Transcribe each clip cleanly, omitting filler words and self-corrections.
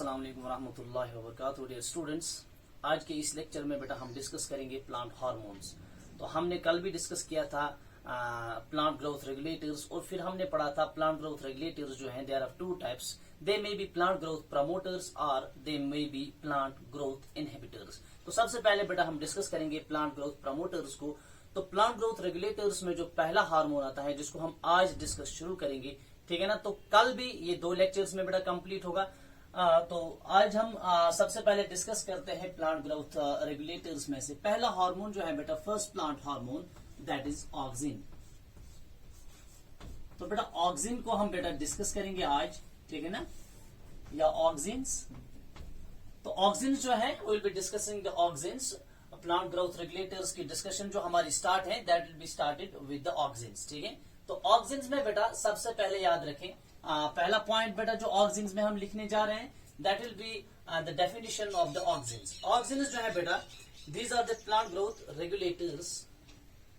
अस्सलाम वालेकुम रहमतुल्लाहि व बरकातहू। डियर स्टूडेंट्स, आज के इस लेक्चर में बेटा हम डिस्कस करेंगे प्लांट हार्मोन्स। तो हमने कल भी डिस्कस किया था प्लांट ग्रोथ रेगुलेटर्स, और फिर हमने पढ़ा था प्लांट ग्रोथ रेगुलेटर्स जो हैं there are two types, they may be plant growth promoters और they may be plant growth inhibitors. तो सबसे पहले बेटा हम डिस्कस करेंगे प्लांट ग्रोथ प्रमोटर्स को। तो प्लांट ग्रोथ रेगुलेटर्स में जो पहला हार्मोन आता है जिसको हम आज डिस्कस शुरू करेंगे, ठीक है ना। तो कल भी ये 2 लेक्चर्स में बेटा कंप्लीट होगा। तो आज हम सबसे पहले डिस्कस करते हैं प्लांट ग्रोथ रेगुलेटर्स में से पहला हार्मोन जो है बेटा first plant hormone, that is auxin. तो बेटा ऑक्सिन को हम बेटा डिस्कस करेंगे आज, ठीक है ना, या ऑक्सिन्स। तो ऑक्सिन्स जो है will be discussing the auxins. Plant growth regulators की डिस्कशन जो हमारी स्टार्ट है that will be started with the auxins, ठीक है। तो ऑक्सिन्स में बेटा सबसे पहले याद रखें पहला पॉइंट बेटा जो ऑक्सिन्स में हम लिखने जा रहे हैं that will be the definition of the auxins. Auxins जो है बेटा these are the plant growth regulators,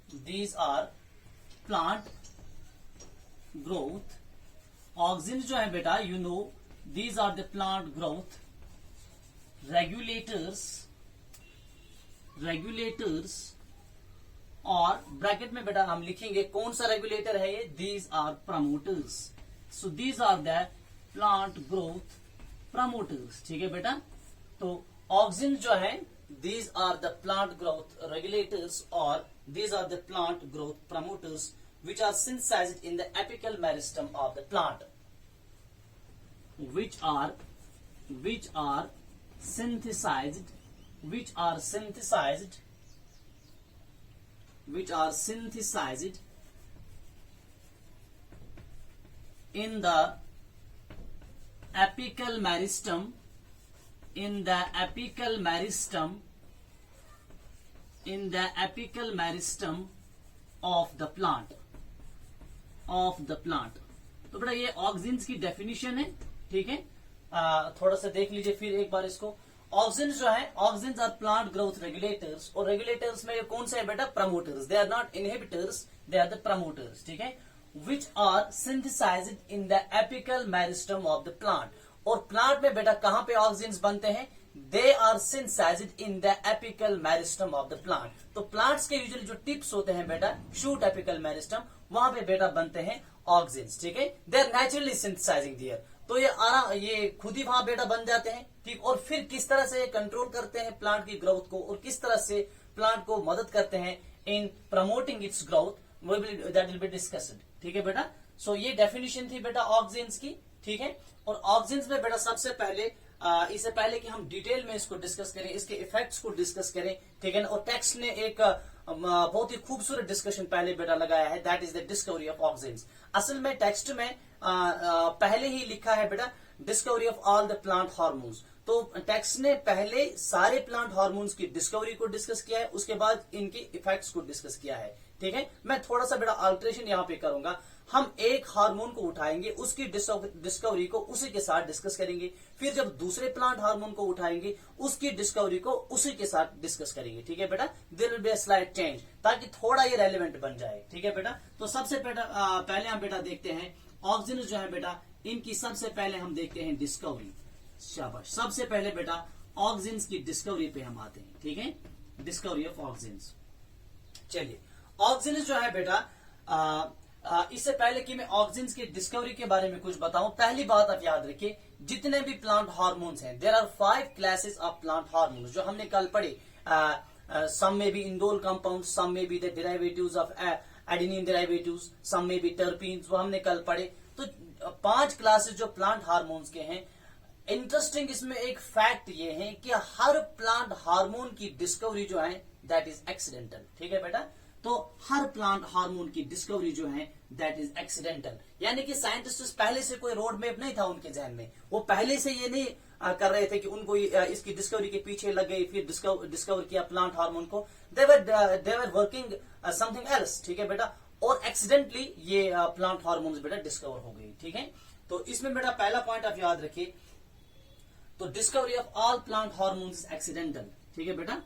these are plant growth. Auxins जो है बेटा you know these are the plant growth regulators और ब्रैकेट में बेटा हम लिखेंगे कौन सा रेगुलेटर है ये, these are promoters. So these are the plant growth promoters, ठीक है बेटा। तो ऑक्सिन जो है these are the plant growth regulators और these are the plant growth promoters which are synthesized in the apical meristem of the plant, which are synthesized in the apical meristem of the plant। तो बेटा ये auxins की definition है, ठीक है। थोड़ा सा देख लीजिए फिर एक बार इसको। ऑक्सिन्स जो है auxins are plant growth regulators, और रेगुलेटर्स में कौन से है बेटा, promoters. They are not inhibitors, they are the promoters, ठीक है। Which are synthesized in the apical meristem of the plant. और प्लांट में बेटा कहां पे ऑक्सिन्स बनते हैं, they are synthesized in the apical meristem of the plant. तो प्लांट्स के यूजुअली जो टिप्स होते हैं बेटा, शूट एपिकल मेरिस्टम, वहां पे बेटा बनते हैं ऑक्सिन्स, ठीक है। They are naturally synthesizing there. तो ये खुद ही वहां बेटा बन जाते हैं, ठीक। और फिर किस तरह से कंट्रोल करते हैं प्लांट की ग्रोथ को, और किस तरह से प्लांट को मदद करते हैं इन promoting it's growth, that will be discussed, ठीक है बेटा। सो ये डेफिनेशन थी बेटा ऑक्सिन्स की, ठीक है। और ऑक्सिन्स में बेटा सबसे पहले इससे पहले कि हम डिटेल में इसको डिस्कस करें, इसके इफेक्ट्स को डिस्कस करें, ठीक है ना। और टेक्स्ट ने एक बहुत ही खूबसूरत डिस्कशन पहले बेटा लगाया है, that is the discovery of auxins. असल में टेक्स्ट में पहले ही लिखा है बेटा discovery of all the plant hormones. तो टेक्स्ट ने पहले सारे प्लांट हार्मोन्स की डिस्कवरी को डिस्कस किया है, उसके बाद इनके इफेक्ट्स को डिस्कस किया है, ठीक है। मैं थोड़ा सा बेटा अल्टरेशन यहाँ पे करूंगा। हम एक हार्मोन को उठाएंगे, उसकी डिस्कवरी को उसी के साथ डिस्कस करेंगे, फिर जब दूसरे प्लांट हार्मोन को उठाएंगे उसकी डिस्कवरी को उसी के साथ डिस्कस करेंगे, ठीक है बेटा। There will be a slight change, ताकि थोड़ा ये रेलेवेंट बन जाए, ठीक है बेटा। तो सबसे पहले हम बेटा देखते हैं ऑक्सिन्स जो है बेटा, इनकी सबसे पहले हम देखते हैं डिस्कवरी। शाबाश, सबसे पहले बेटा ऑक्सिन्स की डिस्कवरी पे हम आते हैं, ठीक है। Discovery of auxins. चलिए, ऑक्सिन्स जो है बेटा इससे पहले कि मैं ऑक्सिन्स की डिस्कवरी के बारे में कुछ बताऊं, पहली बात आप याद रखिए, जितने भी प्लांट हार्मोन्स हैं, there are 5 classes of plant hormones जो हमने कल पढ़े। सम may B indole compound, some may be the derivatives of adenine derivatives, some may be terpenes, वो हमने कल पढ़े। तो 5 क्लासेस जो प्लांट हार्मोन्स के हैं। इंटरेस्टिंग इसमें एक फैक्ट ये है कि हर प्लांट हार्मोन की डिस्कवरी जो है दैट इज एक्सीडेंटल, ठीक है बेटा। तो हर प्लांट हार्मोन की डिस्कवरी जो है दैट इज एक्सीडेंटल, यानी कि साइंटिस्ट पहले से कोई रोड मैप नहीं था उनके जहन में, वो पहले से ये नहीं कर रहे थे कि उनको इसकी डिस्कवरी के पीछे लग गए फिर डिस्कवर किया प्लांट हार्मोन को। दे वर वर्किंग समथिंग एल्स, ठीक है बेटा। और एक्सीडेंटली ये प्लांट हार्मोन्स बेटा डिस्कवर हो गई, ठीक है। तो इसमें बेटा पहला पॉइंट आप याद रखिए, तो discovery of all plant hormones accidental, ठीक है बेटा।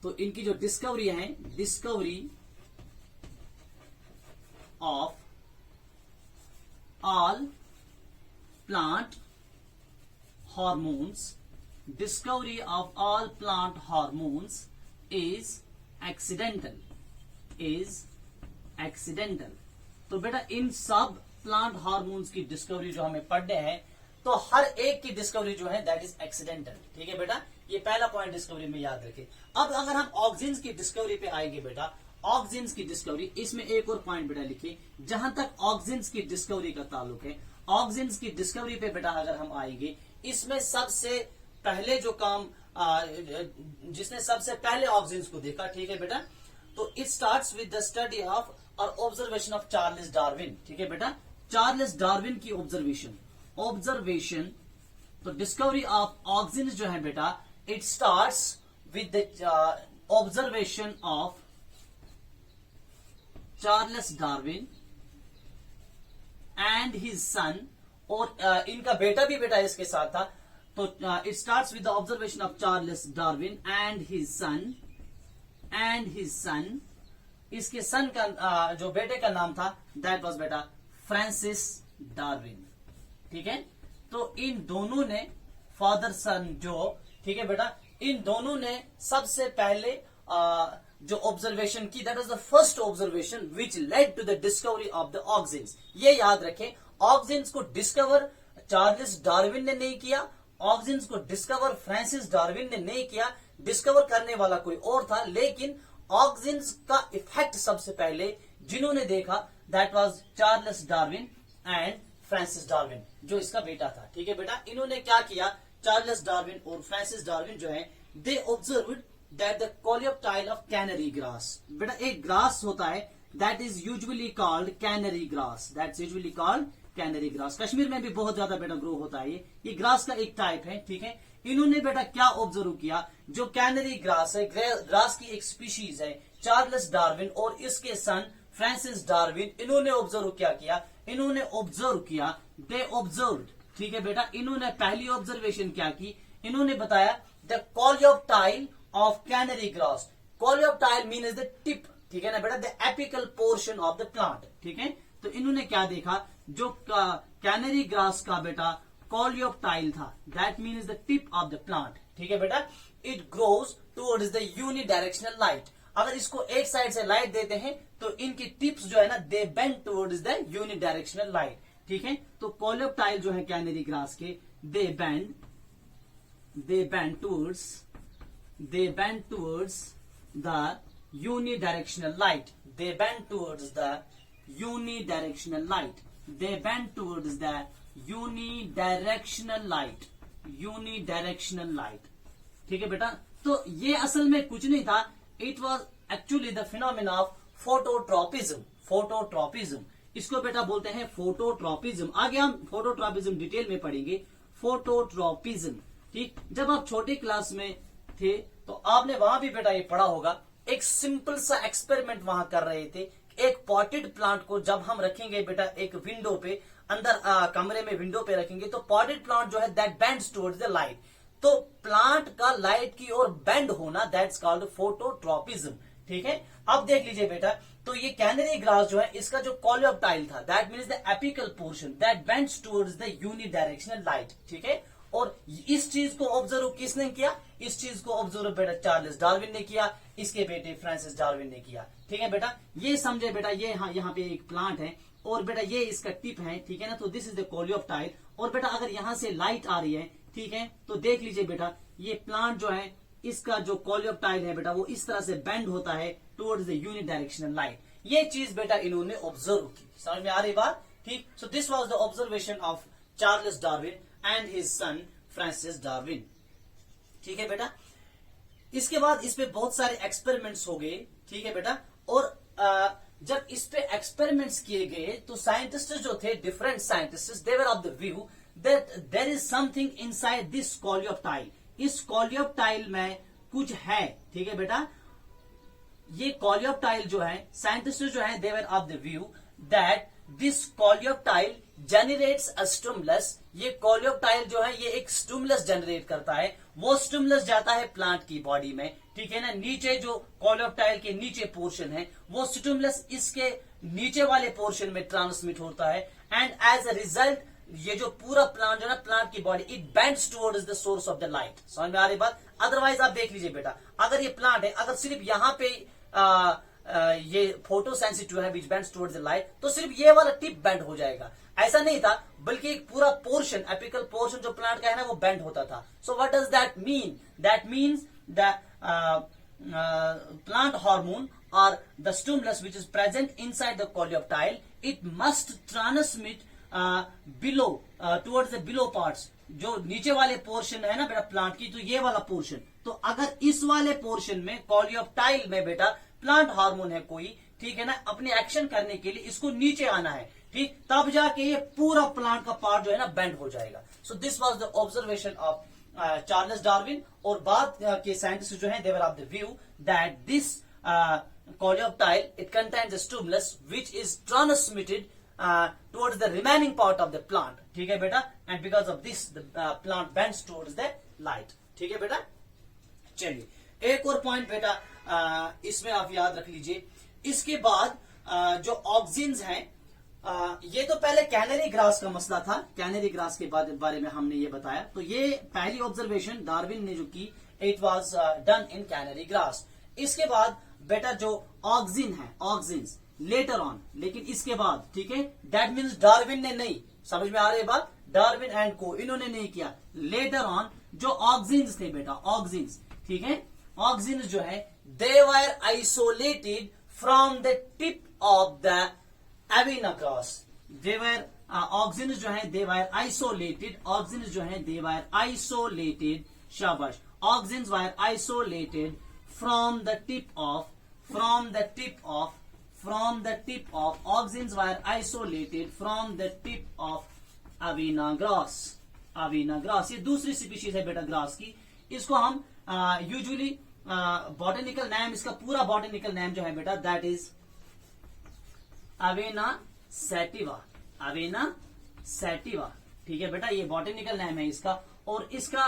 तो इनकी जो डिस्कवरी है, discovery of all plant hormones, discovery of all plant hormones is accidental, is accidental. तो बेटा इन सब प्लांट हार्मोन्स की डिस्कवरी जो हमें पढ़ने हैं, तो हर एक की डिस्कवरी जो है दैट इज एक्सीडेंटल. ठीक है बेटा, ये पहला पॉइंट डिस्कवरी में याद रखें. अब अगर हम ऑक्सिन्स की डिस्कवरी पे आएंगे बेटा, ऑक्सिन्स की डिस्कवरी, इसमें एक और पॉइंट बेटा लिखिए. जहां तक ऑक्सिन्स की डिस्कवरी का ताल्लुक है, ऑक्सिन्स की डिस्कवरी पे बेटा अगर हम आएंगे, इसमें सबसे पहले जो काम जिसने सबसे पहले ऑक्सिन्स को देखा, ठीक है बेटा, तो it starts with the study of और ऑब्जर्वेशन ऑफ चार्ल्स डार्विन. ठीक है बेटा, चार्ल्स डार्विन की ऑब्जर्वेशन. तो डिस्कवरी ऑफ ऑक्सिन्स जो है बेटा, it starts with the observation of Charles Darwin and his son. और इनका बेटा भी बेटा इसके साथ था. तो it starts with the observation of Charles Darwin and his son. इसके सन का जो बेटे का नाम था दैट वाज बेटा फ्रांसिस डार्विन. ठीक है, तो इन दोनों ने फादर सन जो, ठीक है बेटा, इन दोनों ने सबसे पहले जो ऑब्जर्वेशन की, that was the first observation which led to the discovery of the auxins. ये याद रखें, ऑक्सिन्स को डिस्कवर चार्ल्स डार्विन ने नहीं किया, ऑक्सिन्स को डिस्कवर फ्रांसिस डार्विन ने नहीं किया. डिस्कवर करने वाला कोई और था, लेकिन ऑक्सिन्स का इफेक्ट सबसे पहले जिन्होंने देखा that was Charles Darwin and Francis Darwin, जो इसका बेटा था. ठीक है बेटा, इन्होंने क्या किया, चार्ल्स डार्विन और फ्रांसिस डार्विन जो है, they observed that the coleoptile of canary grass. बेटा एक ग्रास होता है that is usually called canary grass, that's usually called canary grass. Kashmir में भी बहुत ज्यादा बेटा ग्रो होता है. ये ग्रास का एक टाइप है. ठीक है, इन्होंने बेटा क्या ऑब्जर्व किया, जो कैनरी ग्रास है, ग्रास की एक स्पीशीज है, चार्ल्स डार्विन और इसके सन फ्रांसिस डार्विन, इन्होंने ऑब्जर्व क्या किया, इन्होंने ऑब्जर्व किया, दे ऑब्जर्व्ड. ठीक है बेटा, इन्होंने पहली ऑब्जर्वेशन क्या की, इन्होंने बताया the coleoptile of canary grass. Coleoptile means the tip. ठीक है ना बेटा, the apical portion of the plant. ठीक है, तो इन्होंने क्या देखा, जो कैनरी ग्रास का बेटा कोलियोप्टाइल था, that means the tip of the plant. ठीक है बेटा, it grows towards the unidirectional light. अगर इसको एक साइड से लाइट देते हैं तो इनकी टिप्स जो है ना, they bend towards the unidirectional light. ठीक है, तो कोलियोप्टाइल जो है कैनरी ग्रास के, they bend towards the unidirectional light. They bend towards the unidirectional light. They bend towards the unidirectional light. Unidirectional light. ठीक है बेटा, तो ये असल में कुछ नहीं था. It was actually the phenomena of phototropism. Phototropism. इसको बेटा बोलते हैं फोटोट्रोपिज्म. आगे हम फोटोट्रोपिज्म डिटेल में पढ़ेंगे. फोटोट्रोपिज्म. ठीक, जब आप छोटे क्लास में थे तो आपने वहां भी बेटा ये पढ़ा होगा. एक सिंपल सा एक्सपेरिमेंट वहां कर रहे थे. एक पॉटेड प्लांट को जब हम रखेंगे बेटा एक विंडो पे, अंदर कमरे में विंडो पे रखेंगे, तो पॉटेड प्लांट जो है that bends towards the light. तो प्लांट का लाइट की ओर बेंड होना, दैट्स कॉल्ड फोटोट्रोपिज्म. ठीक है, अब देख लीजिए बेटा, तो ये कैनरी ग्रास जो है, इसका जो कोलियोप्टाइल था, that means the apical portion that bends towards the unidirectional light. ठीक है, और इस चीज को ऑब्जर्व किसने किया, इस चीज को ऑब्जर्व बेटा चार्ल्स डार्विन ने किया, इसके बेटे फ्रांसिस डार्विन ने किया. ठीक है बेटा, ये समझे बेटा, ये यहाँ पे एक प्लांट है और बेटा ये इसका टिप है. ठीक है ना, तो दिस इज द कोलियोप्टाइल. और बेटा अगर यहाँ से लाइट आ रही है, ठीक है, तो देख लीजिए बेटा, ये प्लांट जो है, इसका जो कोलियोप्टाइल है बेटा, वो इस तरह से बेंड होता है टुवर्ड्स द यूनिडायरेक्शनल लाइट. ये चीज बेटा इन्होंने ऑब्जर्व की. समझ में आ रही बात? ठीक, सो this was the observation of Charles Darwin and his son Francis Darwin. ठीक है बेटा, इसके बाद इस पे बहुत सारे एक्सपेरिमेंट्स हो गए. ठीक है बेटा, और जब इस पे एक्सपेरिमेंट्स किए गए तो साइंटिस्ट जो थे, different scientist, they were of the view that there is something inside this coleoptile. इस कोलियोप्टाइल में कुछ है. ठीक है बेटा, ये कोलियोप्टाइल जो है, साइंटिस्ट जो है, they were of the view that this coleoptile generates a stimulus. ये कोलियोप्टाइल जो है, ये एक स्टिमुलस जनरेट करता है. वो स्टिमुलस जाता है प्लांट की बॉडी में. ठीक है ना, नीचे जो कोलियोप्टाइल के नीचे पोर्शन है, वो स्टिमुलस इसके नीचे वाले पोर्शन में ट्रांसमिट होता है. एंड एज अ रिजल्ट ये जो पूरा प्लांट जो है ना, प्लांट की body it bends towards the source of the light. समझ में आ रही बात? अदरवाइज आप देख लीजिए बेटा, अगर ये प्लांट है, अगर सिर्फ यहाँ पे ये फोटो सेंसिटिव है विच बेंड्स टुवर्ड्स द लाइट, तो सिर्फ ये वाला टिप बेंड हो जाएगा। ऐसा नहीं था, बल्कि एक पूरा पोर्शन, एपिकल पोर्शन जो प्लांट का है ना, वो बेंड होता था। So what does that mean? That means that plant hormone or the stimulus which is present inside the coleoptile, it must transmit below towards the below parts, जो नीचे वाले पोर्शन है ना बेटा प्लांट की, तो ये वाला पोर्शन, तो अगर इस वाले पोर्शन में कोलियोप्टाइल में बेटा प्लांट हार्मोन है कोई, ठीक है ना, अपने एक्शन करने के लिए इसको नीचे आना है, ठीक, तब जाके ये पूरा प्लांट का पार्ट जो है ना बेंड हो जाएगा। So this was the observation of Charles Darwin. और बाद के साइंटिस्ट जो है, they were of the view that this coleoptile it contains a stimulus which is transmitted towards the remaining part of the plant, ठीक है बेटा, and because of this the plant bends towards the light, ठीक है बेटा। चलिए एक और point बेटा इसमें आप याद रख लीजिए। इसके बाद जो ऑक्सिन्स हैं, ये तो पहले कैनरी ग्रास का मसला था, कैनरी ग्रास के बारे में हमने ये बताया। तो ये पहली ऑब्जर्वेशन डार्विन ने जो की, it was done in canary grass. इसके बाद बेटा जो ऑक्सिन है, ऑक्सिन्स लेटर ऑन, लेकिन इसके बाद, ठीक है, दैट मीन्स डार्विन ने नहीं, समझ में आ रही है बात, डार्विन एंड को इन्होंने नहीं किया। लेटर ऑन जो ऑक्सिन्स थे बेटा, ऑक्सिन्स, ठीक है, ऑक्सिन्स जो है they were isolated from the tip of the Avena grass. They were auxins जो है दे वर आइसोलेटेड, ऑक्सिन्स जो है दे वर आइसोलेटेड, शाबाश, auxins were isolated from the tip of, from the tip of, from the tip of, auxins were isolated from the tip of Avena grass. Avena grass ये दूसरी species है बेटा grass की। इसको हम usually botanical name, इसका पूरा botanical name जो है बेटा that is Avena sativa, Avena sativa, ठीक है बेटा, ये बॉटनिकल नेम है इसका। और इसका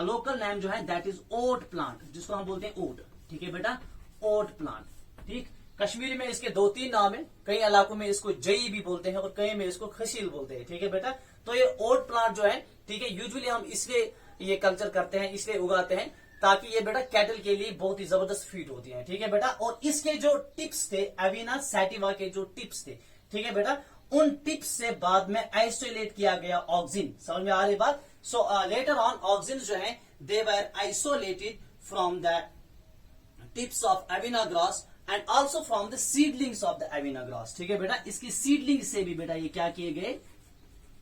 लोकल नेम जो है दैट इज ओट प्लांट, जिसको हम बोलते हैं ओट, ठीक है बेटा, ओट प्लांट, ठीक। कश्मीरी में इसके 2-3 नाम है, कई इलाकों में इसको जई भी बोलते हैं और कई में इसको खशील बोलते हैं, ठीक है बेटा। तो ये ओट प्लांट जो है, ठीक है, यूजुअली हम इसलिए ये कल्चर करते हैं, इसलिए उगाते हैं ताकि ये बेटा कैटल के लिए बहुत ही जबरदस्त फीड होती है, ठीक है बेटा। और इसके जो टिप्स थे, अविना सैटिवा के जो टिप्स थे, ठीक है बेटा, उन टिप्स से बाद में आइसोलेट किया गया ऑक्सिन। समझ में आ रही बात? सो लेटर ऑन ऑक्सिन जो है they were isolated from the tips of Avena grass and also from the seedlings of the Avena grass, ठीक है बेटा। इसकी सीडलिंग से भी बेटा ये क्या किए गए,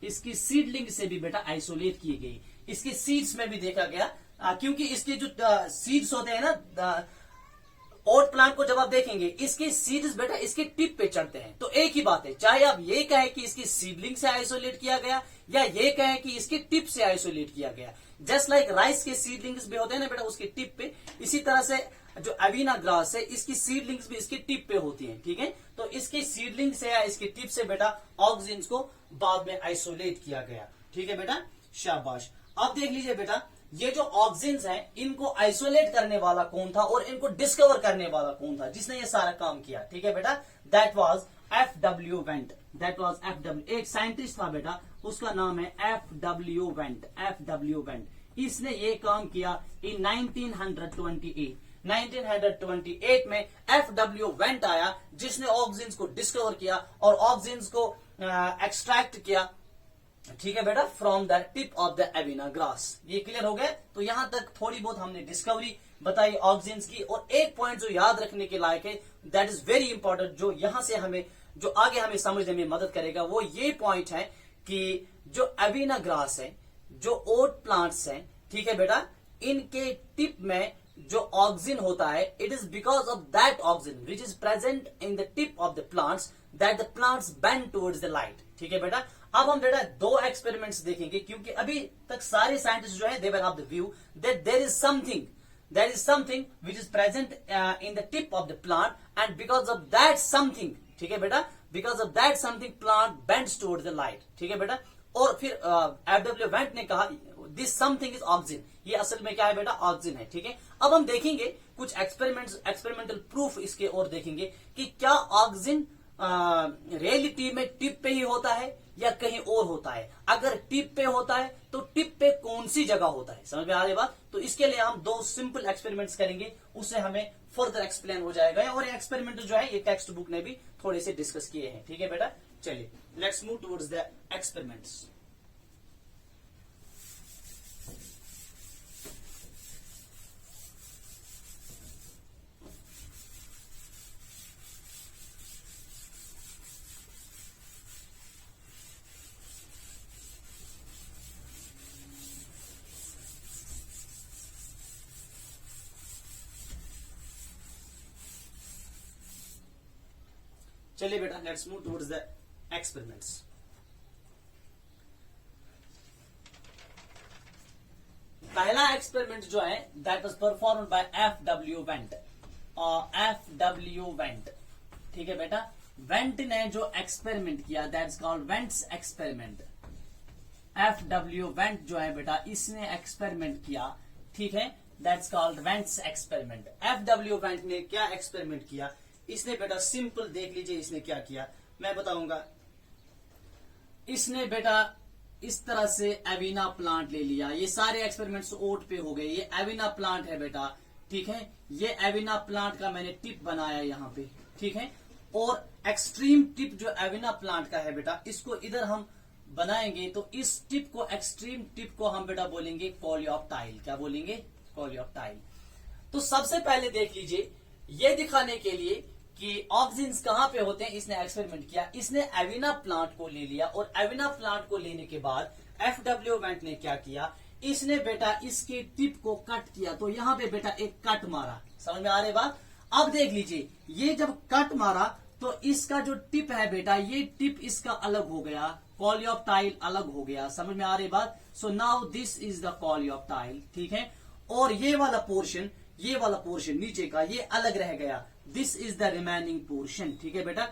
इसकी सीडलिंग से भी बेटा आइसोलेट किए गए। इसके सीड्स में भी देखा गया, क्योंकि इसके जो सीड्स होते हैं ना, ओट प्लांट को जब आप देखेंगे, इसके सीड्स बेटा इसके टिप पे चढ़ते हैं। तो एक ही बात है, चाहे आप ये कहें कि इसकी सीडलिंग से आइसोलेट किया गया या ये कहें कि इसके टिप से आइसोलेट किया गया, जस्ट लाइक राइस के सीडलिंग्स भी होते हैं ना बेटा उसके टिप पे, इसी तरह से जो अविना ग्रास है इसकी सीडलिंग्स भी इसके टिप पे होती हैं, ठीक है। तो इसके सीडलिंग से या इसके टिप से बेटा ऑक्सिन्स को बाद में आइसोलेट किया गया, ठीक है बेटा, शाबाश। अब देख लीजिए बेटा, ये जो ऑक्सिन्स हैं इनको आइसोलेट करने वाला कौन था और इनको डिस्कवर करने वाला कौन था जिसने ये सारा काम किया, ठीक है बेटा, that was F.W. Went, that was F.W. एक साइंटिस्ट था बेटा, उसका नाम है F.W. Went, F.W. वेंट। इसने ये काम किया इन 1928। 1928 में F.W. वेंट आया, जिसने ऑक्सिन्स को डिस्कवर किया और ऑक्सिन्स को एक्सट्रैक्ट किया, ठीक है बेटा, from the tip of the Avena grass. ये क्लियर हो गया? तो यहां तक थोड़ी बहुत हमने डिस्कवरी बताई ऑक्सिन्स की। और एक पॉइंट जो याद रखने के लायक है, दैट इज वेरी इंपॉर्टेंट, जो यहां से हमें, जो आगे हमें समझने में मदद करेगा, वो ये पॉइंट है कि जो अविना ग्रास है, जो ओट प्लांट्स हैं, ठीक है बेटा, इनके टिप में जो ऑक्सिन होता है, it is because of that auxin which is present in the tip of the plants that the plants bend towards the light, ठीक है बेटा। अब हम बेटा 2 एक्सपेरिमेंट्स देखेंगे, क्योंकि अभी तक सारे साइंटिस्ट जो है they were of the view that there is something which is present in the tip of the plant and because of that something, ठीक है बेटा, because of that something plant bends towards the light, ठीक है बेटा। और फिर F.W. Went ने कहा दिस समथिंग इज ऑक्सिन, ये असल में क्या है बेटा, ऑक्सिन है, ठीक है। अब हम देखेंगे कुछ एक्सपेरिमेंटल प्रूफ इसके और देखेंगे कि क्या ऑक्सिन रियलिटी में टिप पे ही होता है या कहीं और होता है। अगर टिप पे होता है तो टिप पे कौन सी जगह होता है, समझ में आ रही बात। तो इसके लिए हम दो सिंपल एक्सपेरिमेंट्स करेंगे, उससे हमें फर्दर एक्सप्लेन हो जाएगा। और ये एक्सपेरिमेंट जो है ये टेक्स्ट बुक ने भी थोड़े से डिस्कस किए हैं, ठीक है बेटा। चलिए let's move towards the experiments. चलिए बेटा let's move towards the experiments. पहला एक्सपेरिमेंट जो है that was performed by F.W.. Went. F.W.. Went, ठीक है बेटा। वेंट ने जो एक्सपेरिमेंट किया that's called vents experiment. F.W.. Went जो है बेटा इसने एक्सपेरिमेंट किया, ठीक है, that's called vents experiment. F.W.. Went ने क्या एक्सपेरिमेंट किया, इसने बेटा सिंपल देख लीजिए इसने क्या किया, मैं बताऊंगा। इसने बेटा इस तरह से एविना प्लांट ले लिया। ये सारे एक्सपेरिमेंट्स ओट पे हो गए। ये एविना प्लांट है बेटा, ठीक है। ये एविना प्लांट का मैंने टिप बनाया यहाँ पे, ठीक है। और एक्सट्रीम टिप जो एविना प्लांट का है बेटा, इसको इधर हम बनाएंगे तो इस टिप को, एक्सट्रीम टिप को हम बेटा बोलेंगे कोलियोप्टाइल। क्या बोलेंगे? कोलियोप्टाइल। तो सबसे पहले देख लीजिए, ये दिखाने के लिए कि ऑक्सिन्स कहां पे होते हैं, इसने एक्सपेरिमेंट किया। इसने एविना प्लांट को ले लिया और एविना प्लांट को लेने के बाद एफ.डब्ल्यू. वेंट ने क्या किया, इसने बेटा इसके टिप को कट किया। तो यहां पे बेटा एक कट मारा, समझ में आ रही बात। अब देख लीजिए, ये जब कट मारा तो इसका जो टिप है बेटा, ये टिप इसका अलग हो गया, कोलियोप्टाइल अलग हो गया, समझ में आ रही बात। So now this is the coleoptile, ठीक है। और ये वाला पोर्शन नीचे का ये अलग रह गया, this is the remaining portion, ठीक है बेटा।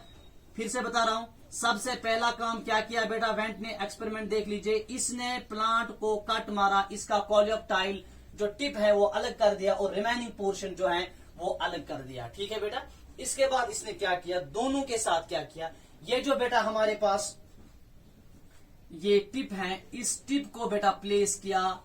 फिर से बता रहा हूं, सबसे पहला काम क्या किया बेटा वेंट ने, एक्सपेरिमेंट देख लीजिए। इसने प्लांट को कट मारा, इसका कोलियोप्टाइल जो टिप है वो अलग कर दिया और रिमेनिंग पोर्शन जो है वो अलग कर दिया, ठीक है बेटा। इसके बाद इसने क्या किया, दोनों के साथ क्या किया, ये जो बेटा हमारे पास ये टिप है, इस टिप को बेटा प्लेस किया,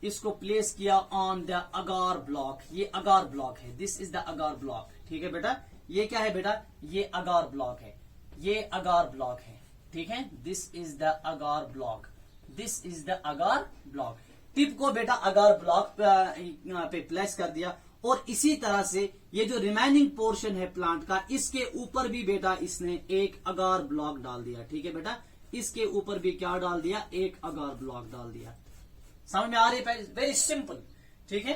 इसको प्लेस किया ऑन द अगार ब्लॉक। ये अगार ब्लॉक है, this is the agar block, ठीक है बेटा। ये क्या है बेटा, ये अगार ब्लॉक है, ये अगार ब्लॉक है, ठीक है। This is the agar block, this is the agar block. Tip को बेटा अगार ब्लॉक पे प्लेस कर दिया। और इसी तरह से ये जो रिमेनिंग पोर्शन है प्लांट का, इसके ऊपर भी बेटा इसने एक अगार ब्लॉक डाल दिया, ठीक है बेटा। इसके ऊपर भी क्या डाल दिया, एक अगार ब्लॉक डाल दिया। समझ में आ रही है? वेरी सिंपल, ठीक है।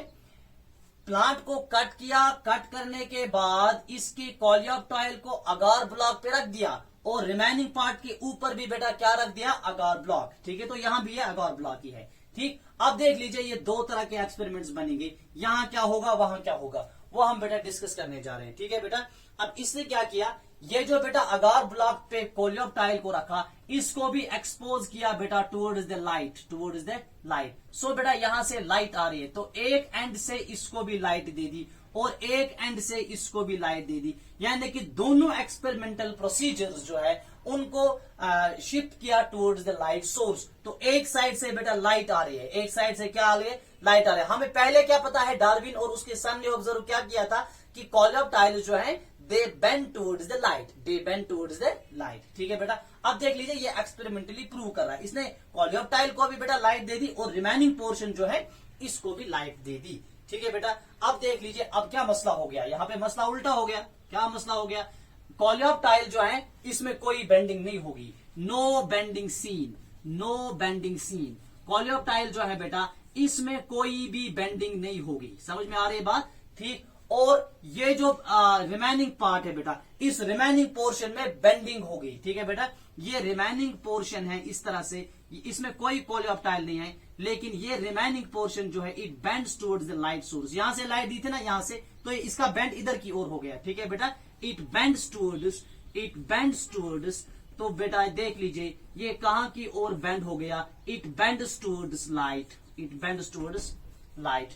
प्लांट को कट किया, कट करने के बाद इसके कोलियोप्टाइल को अगार ब्लॉक पे रख दिया और रिमेनिंग पार्ट के ऊपर भी बेटा क्या रख दिया, अगार ब्लॉक, ठीक है। तो यहां भी ये अगार ब्लॉक ही है, ठीक। अब देख लीजिए, ये दो तरह के एक्सपेरिमेंट्स बनेंगे, यहां क्या होगा वहां क्या होगा, वो हम बेटा डिस्कस करने जा रहे हैं, ठीक है बेटा। अब इसने क्या किया, ये जो बेटा अगार ब्लॉक पे कोलियोप्टाइल को रखा, इसको भी एक्सपोज किया बेटा towards the light, towards the light. So बेटा यहां से लाइट आ रही है तो एक एंड से इसको भी लाइट दे दी और एक एंड से इसको भी लाइट दे दी, यानी कि दोनों एक्सपेरिमेंटल प्रोसीजर्स जो है उनको शिफ्ट किया टुवर्ड्स द लाइट सोर्स। तो एक साइड से बेटा लाइट आ रही है, एक साइड से क्या आ रही है, लाइट आ रही है। हमें पहले क्या पता है, डार्विन और उसके सन ने ऑब्जर्व क्या किया था कि कोलियोप्टाइल जो है they bend towards the light, they bend towards the light, ठीक है बेटा। अब देख लीजिए, ये एक्सपेरिमेंटली प्रूव कर रहा है, इसने कोलियोप्टाइल को भी बेटा लाइट दे दी और रिमेनिंग पोर्शन जो है इसको भी लाइट दे दी, ठीक है बेटा। अब देख लीजिए, अब क्या मसला हो गया, यहाँ पे मसला उल्टा हो गया। क्या मसला हो गया, कोलियोप्टाइल जो है इसमें कोई बेंडिंग नहीं होगी, no bending seen, no bending seen. Coleoptile जो है बेटा इसमें कोई भी बेंडिंग नहीं होगी, समझ में आ रही है बात, ठीक। और ये जो रिमेनिंग पार्ट है बेटा, इस रिमेनिंग पोर्शन में बेंडिंग होगी, ठीक है बेटा। ये रिमेनिंग पोर्शन है इस तरह से, इसमें कोई कोलियोप्टाइल नहीं है, लेकिन ये रिमेनिंग पोर्शन जो है it bends towards the light source. यहां से लाइट दी थी ना, यहां से, तो इसका बेंड इधर की ओर हो गया, ठीक है बेटा। It bends towards, it bends towards. तो बेटा देख लीजिए, ये कहां की ओर बेंड हो गया, it bends towards light, it bends towards light.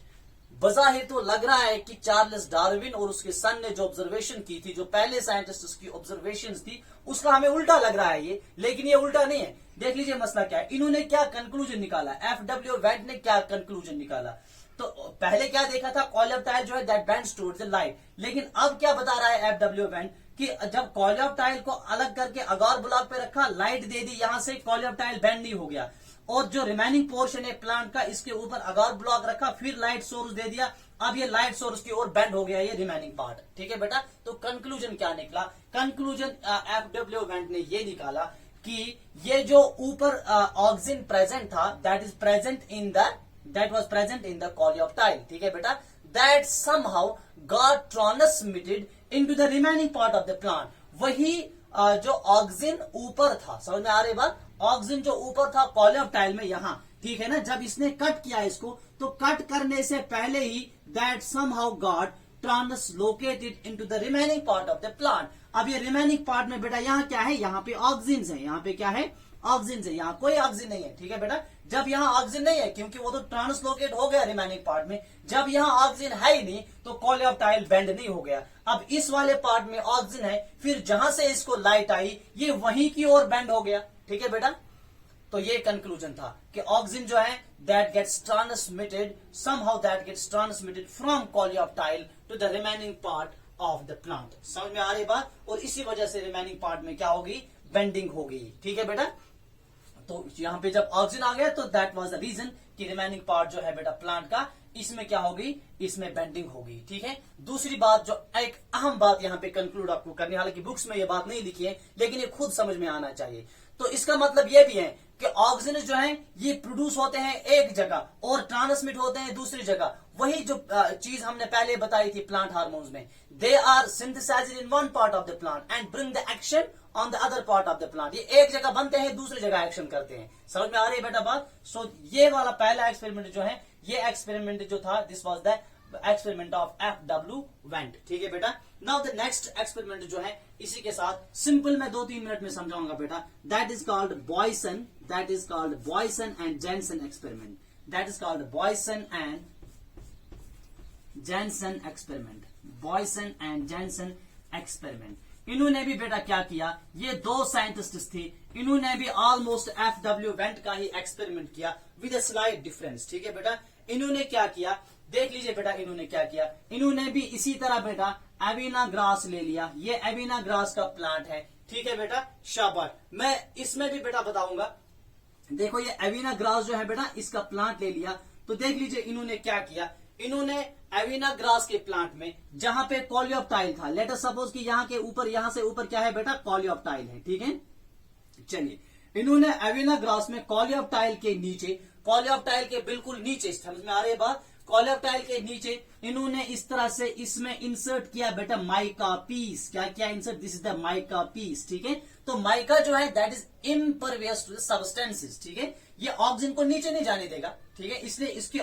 बज़ाहिर तो लग रहा है कि चार्ल्स डार्विन और उसके सन ने जो ऑब्जर्वेशन की थी, जो पहले साइंटिस्ट की ऑब्जर्वेशन थी, उसका हमें उल्टा लग रहा है ये, लेकिन ये उल्टा नहीं है। देख लीजिए मसला क्या है, इन्होंने क्या कंक्लूजन निकाला, FW वेंट ने क्या कंक्लूजन निकाला। तो पहले क्या देखा था, कोलियोप्टाइल जो है that bends towards the light, लेकिन अब क्या बता रहा है FW वेंट कि जब कोलियोप्टाइल को अलग करके अगार ब्लॉक पे रखा, लाइट दे दी, यहां से कोलियोप्टाइल बेंड नहीं हो गया, और जो रिमेनिंग पोर्शन है प्लांट का, इसके ऊपर अगार ब्लॉक रखा, फिर लाइट सोर्स दे दिया, अब ये लाइट सोर्स की ओर बेंड हो गया ये रिमेनिंग पार्ट। ठीक है बेटा, तो कंक्लूजन क्या निकला, कंक्लूजन FW वेंट ने ये निकाला कि ये जो ऊपर ऑक्सीजन प्रेजेंट था, that was present in the coleoptile, ठीक है बेटा, that somehow got transmitted into the remaining part of the plant। वही जो ऑक्सीजन ऊपर था, समझ में आ रही बात, ऑक्सीजन जो ऊपर था कोलियोप्टाइल में यहां, ठीक है ना, जब इसने कट किया इसको, तो कट करने से पहले ही that somehow got translocated into the remaining part of the plant। अब ये रिमेनिंग पार्ट में बेटा यहाँ क्या है, यहाँ पे ऑक्सीजन है, यहाँ पे क्या है, ऑक्सीजन है, यहाँ कोई ऑक्सीजन नहीं है। ठीक है बेटा, जब यहाँ ऑक्सीजन नहीं है क्योंकि वो तो ट्रांसलोकेट हो गया रिमेनिंग पार्ट में, जब यहाँ ऑक्सीजन है ही नहीं तो कोलियोप्टाइल बेंड नहीं हो गया। अब इस वाले पार्ट में ऑक्सीजन है, फिर जहां से इसको लाइट आई ये वहीं की ओर बेंड हो गया। ठीक है बेटा, तो ये कंक्लूजन था कि ऑक्सीजन जो है that gets transmitted, somehow that gets transmitted from coleoptile to the remaining part of the plant. समझ में आ रही बात, और इसी वजह से रिमेनिंग पार्ट में क्या होगी, बेंडिंग हो गई। ठीक है बेटा, तो यहां पे जब ऑक्सीजन आ गया तो दैट वाज द रीजन कि रिमेनिंग पार्ट जो है बेटा प्लांट का, इसमें क्या होगी, इसमें बेंडिंग होगी। ठीक है, दूसरी बात जो एक अहम बात यहां पे कंक्लूड आपको करनी, हालांकि बुक्स में ये बात नहीं लिखी है लेकिन ये खुद समझ में आना चाहिए। तो इसका मतलब ये भी है कि ऑक्सीजन जो है ये प्रोड्यूस होते हैं एक जगह और ट्रांसमिट होते हैं दूसरी जगह। वही जो चीज हमने पहले बताई थी प्लांट हार्मोन्स में, they are synthesized in one part of the plant and bring the action on the other part of the plant. ये एक जगह बनते हैं दूसरी जगह एक्शन करते हैं। समझ में आ रही है बेटा बात। सो ये वाला पहला एक्सपेरिमेंट जो है, ये एक्सपेरिमेंट जो था, this was the experiment of FW went. ठीक है बेटा, नाउ द नेक्स्ट एक्सपेरिमेंट जो है इसी के साथ सिंपल मैं 2-3 मिनट में समझाऊंगा बेटा, that is called Boysen, that is called Boysen and Jensen experiment, that is called Boysen and Jensen experiment, Boysen and Jensen experiment. इन्होंने भी बेटा क्या किया, ये दो साइंटिस्ट थे, इन्होंने भी ऑलमोस्ट FW वेंट का ही एक्सपेरिमेंट किया विद अ स्लाइट डिफरेंस। ठीक है बेटा, इन्होंने क्या किया, देख लीजिए बेटा, इन्होंने क्या किया, इन्होंने भी इसी तरह बेटा एविना ग्रास ले लिया, ये एविना ग्रास का प्लांट है। ठीक है बेटा, शाबाश, मैं इसमें भी बेटा बताऊंगा। देखो ये एविना ग्रास जो है बेटा, इसका प्लांट ले लिया, तो देख लीजिए इन्होंने क्या किया, इन्होंने एविना ग्रास के प्लांट में जहां पे कोलियोप्टाइल था, लेट अस सपोज कि यहाँ के ऊपर, यहां से ऊपर क्या है बेटा, कोलियोप्टाइल है। ठीक है, चलिए इन्होंने एविना ग्रास में कोलियोप्टाइल के नीचे, कोलियोप्टाइल के बिल्कुल नीचे, समझ में आ रही है बात, कोलियोप्टाइल के नीचे इन्होंने इस तरह से इसमें इंसर्ट किया बेटा माइका पीस। क्या किया insert, this is the mica piece. ठीक है, तो माइका जो है that is impervious to the substances. ठीक है, ये ऑक्सीजन को नीचे नहीं जाने देगा। ठीक है, इसलिए इसके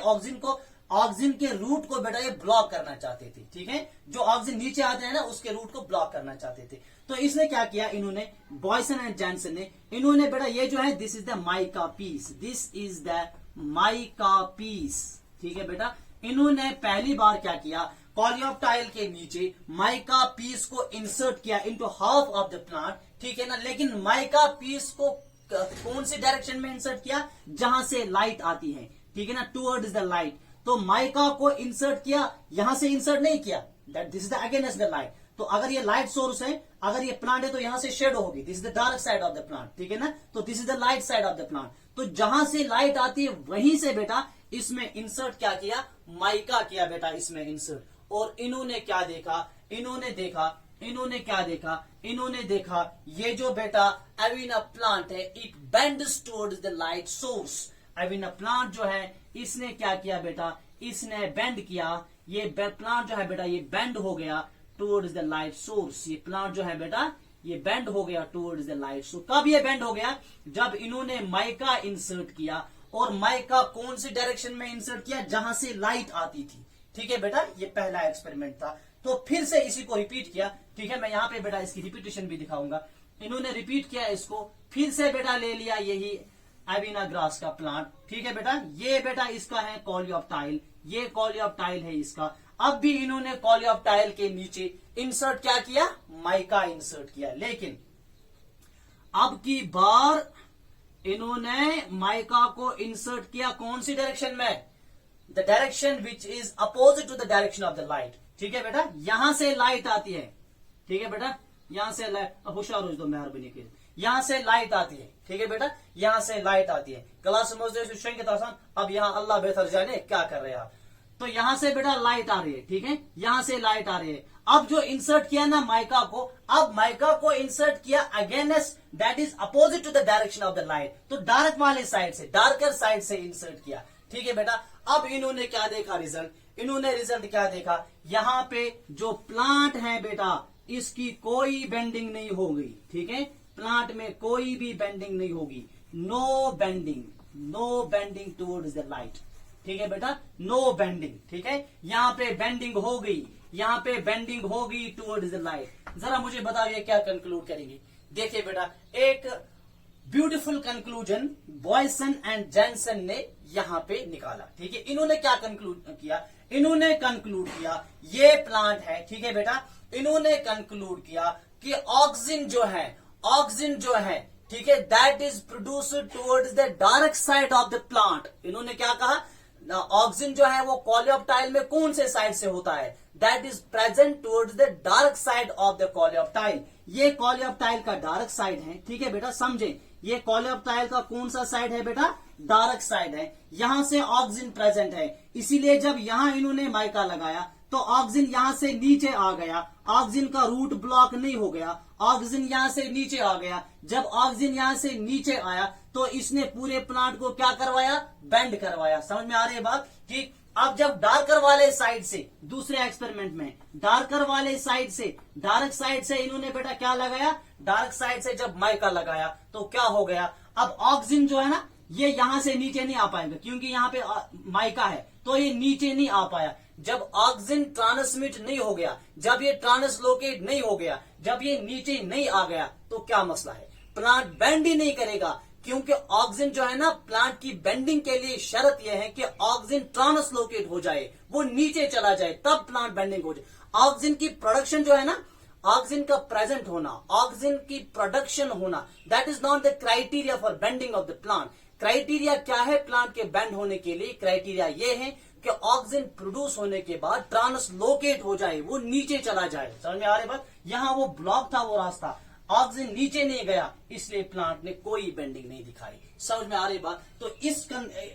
ऑक्सीजन के रूट को बेटा ये ब्लॉक करना चाहते थे। ठीक है, जो ऑक्सीजन नीचे आते हैं ना उसके रूट को ब्लॉक करना चाहते थे। तो इसने क्या किया, इन्होंने बॉयसन एंड जेनसन ने, इन्होंने बेटा ये जो है this is the mica piece, this is the mica piece. ठीक है बेटा, इन्होंने पहली बार क्या किया, कोलियोप्टाइल के नीचे माइका पीस को इंसर्ट किया into half of the plant. ठीक है ना, लेकिन माइका पीस को कौन सी डायरेक्शन में इंसर्ट किया, जहां से लाइट आती है। ठीक है ना, टुवर्ड्स द लाइट। तो माइका को इंसर्ट किया, यहां से इंसर्ट नहीं किया, that this is the against the light. तो अगर ये लाइट सोर्स है, अगर ये प्लांट है तो यहां से शेडो होगी, this is the dark side of the plant. ठीक है ना, तो this is the light side of the plant. तो जहां से लाइट आती है वहीं से बेटा इसमें इंसर्ट क्या किया, माइका किया बेटा इसमें इंसर्ट। और इन्होंने क्या देखा, इन्होंने देखा ये जो बेटा एविना प्लांट है it bends towards the light source. Avena plant जो है इसने क्या किया बेटा, इसने बेंड किया, ये प्लांट जो है बेटा ये बेंड हो गया टुवर्ड्स द लाइट सोर्स। ये प्लांट जो है बेटा ये बेंड हो गया टुवर्ड्स द लाइट सोर्स। कब ये बेंड हो गया, जब इन्होंने माइका इंसर्ट किया, और माइका कौन सी डायरेक्शन में इंसर्ट किया, जहां से लाइट आती थी। ठीक है बेटा, ये पहला एक्सपेरिमेंट था। तो फिर से इसी को रिपीट किया। ठीक है, मैं यहां पे बेटा इसकी रिपीटेशन भी दिखाऊंगा। इन्होंने रिपीट किया इसको, फिर से बेटा ले लिया यही एविना ग्रास का प्लांट, ठीक है बेटा। ये बेटा इसका है कोलियोप्टाइल, ये कोलियोप्टाइल है इसका। अब भी इन्होंने कोलियोप्टाइल के नीचे इंसर्ट क्या किया, माइका इंसर्ट किया, लेकिन अब की बार इन्होंने माइका को इंसर्ट किया कौन सी डायरेक्शन में, the direction which is opposite to the direction of the light, ठीक है बेटा। यहां से लाइट आती है, ठीक है बेटा, यहां से लाइट, अब होशियार हो दो मेहरबानी के, यहां से लाइट आती है, ठीक है बेटा, यहां से लाइट आती है। क्लास समझते के आसान। अब यहां अल्लाह बेहतर जाने क्या कर रहे हैं आप। तो यहां से बेटा लाइट आ रही है, ठीक है, यहां से लाइट आ रही है। अब जो इंसर्ट किया ना माइका को, अब माइका को इंसर्ट किया against that is opposite to the direction of the light, तो डार्क वाले साइड से, डार्कर साइड से इंसर्ट किया, ठीक है बेटा। अब इन्होंने क्या देखा रिजल्ट, इन्होंने रिजल्ट क्या देखा, यहां पे जो प्लांट है बेटा इसकी कोई बेंडिंग नहीं होगी, ठीक है, प्लांट में कोई भी बेंडिंग नहीं होगी, no bending, no bending towards the light, ठीक है बेटा, नो बेंडिंग, ठीक है। यहां पे बेंडिंग हो गई, यहां पे बेंडिंग होगी टुवर्ड्स द लाइट। जरा मुझे बताइए क्या कंक्लूड करेंगे। देखिए बेटा, एक beautiful conclusion Boisson and Jansen ने यहां पे निकाला, ठीक है। इन्होंने क्या कंक्लूड किया, इन्होंने कंक्लूड किया ये प्लांट है, ठीक है बेटा, इन्होंने कंक्लूड किया कि ऑक्सीजन जो है, ऑक्सीजन जो है, ठीक है, that is produced towards the dark side of the plant. इन्होंने क्या कहा, ऑक्सीजन जो है वो कोलियोप्टाइल में कौन से साइड से होता है, that is present towards the dark side of the coleoptile. ये कोलियोप्टाइल का डार्क साइड है, ठीक है बेटा, समझे, ये कोलियोप्टाइल का कौन सा साइड है बेटा, डार्क साइड है। यहां से ऑक्सीजन प्रेजेंट है, इसीलिए जब यहां इन्होंने माइका लगाया तो ऑक्सीजन यहां से नीचे आ गया, ऑक्सीजन का रूट ब्लॉक नहीं हो गया, ऑक्सीजन यहां से नीचे आ गया। जब ऑक्सीजन यहां से नीचे आया तो इसने पूरे प्लांट को क्या करवाया, बेंड करवाया। समझ में आ रही है बात, ठीक। अब जब डार्कर वाले साइड से, दूसरे एक्सपेरिमेंट में डार्कर वाले साइड से, डार्क साइड से इन्होंने बेटा क्या लगाया, डार्क साइड से जब माइका लगाया तो क्या हो गया, अब ऑक्सीजन जो है ना ये यहां से नीचे नहीं आ पाएगा, क्योंकि यहां पे माइका है तो ये नीचे नहीं आ पाया। जब ऑक्सीजन ट्रांसमिट नहीं हो गया, जब ये ट्रांसलोकेट नहीं हो गया, जब ये नीचे नहीं आ गया तो क्या मसला है, प्लांट बेंड ही नहीं करेगा, क्योंकि ऑक्सीजन जो है ना प्लांट की बेंडिंग के लिए शर्त यह है कि ऑक्सीजन ट्रांसलोकेट हो जाए, वो नीचे चला जाए, तब प्लांट बेंडिंग हो जाए। ऑक्सीजन की प्रोडक्शन जो है ना, ऑक्सीजन का प्रेजेंट होना, ऑक्सीजन की प्रोडक्शन होना, that is not the criteria for bending of the plant. Criteria क्या है प्लांट के बेंड होने के लिए, क्राइटेरिया ये है कि ऑक्सीजन प्रोड्यूस होने के बाद ट्रांसलोकेट हो जाए, वो नीचे चला जाए। समझ में आ रही बात, यहां वो ब्लॉक था वो रास्ता, ऑक्सीजन नीचे नहीं गया, इसलिए प्लांट ने कोई बेंडिंग नहीं दिखाई। समझ में आ रही बात, तो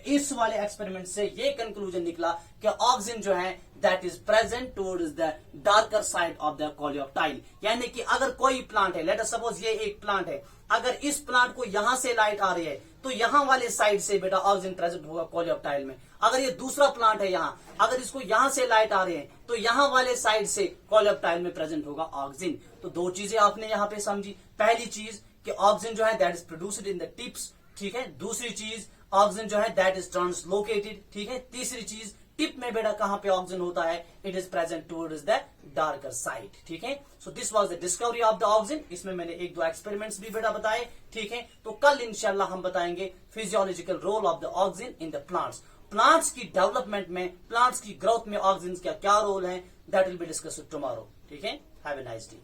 इस वाले एक्सपेरिमेंट से ये कंक्लूजन निकला कि ऑक्सीजन जो है that is present towards the darker side of the coleoptile. यानी कि अगर कोई प्लांट है, लेट अस सपोज ये एक प्लांट है, अगर इस प्लांट को यहां से लाइट आ रही है तो यहां वाले साइड से बेटा ऑक्सीजन प्रेजेंट होगा कोलियोप्टाइल में। अगर ये दूसरा प्लांट है यहां, अगर इसको यहां से लाइट आ रही है तो यहां वाले साइड से कोलियोप्टाइल में प्रेजेंट होगा ऑक्सीजन। तो दो चीजें आपने यहां पे समझी, पहली चीज कि ऑक्सीजन जो है that is produced in the tips, ठीक है। दूसरी चीज ऑक्सीजन जो है दैट इज ट्रांसलोकेटेड, ठीक है। तीसरी चीज टिप में बेटा कहां पे ऑक्सीजन होता है, it is present towards the darker side, ठीक है। सो this was the discovery of the oxygen. इसमें मैंने एक दो एक्सपेरिमेंट्स भी बेटा बताए, ठीक है। तो कल इंशाल्लाह हम बताएंगे physiological role of the oxygen in the plants. Plants की डेवलपमेंट में, प्लांट्स की ग्रोथ में ऑक्सीजन का क्या रोल है, that will be discussed tomorrow, ठीक है। Have a nice day.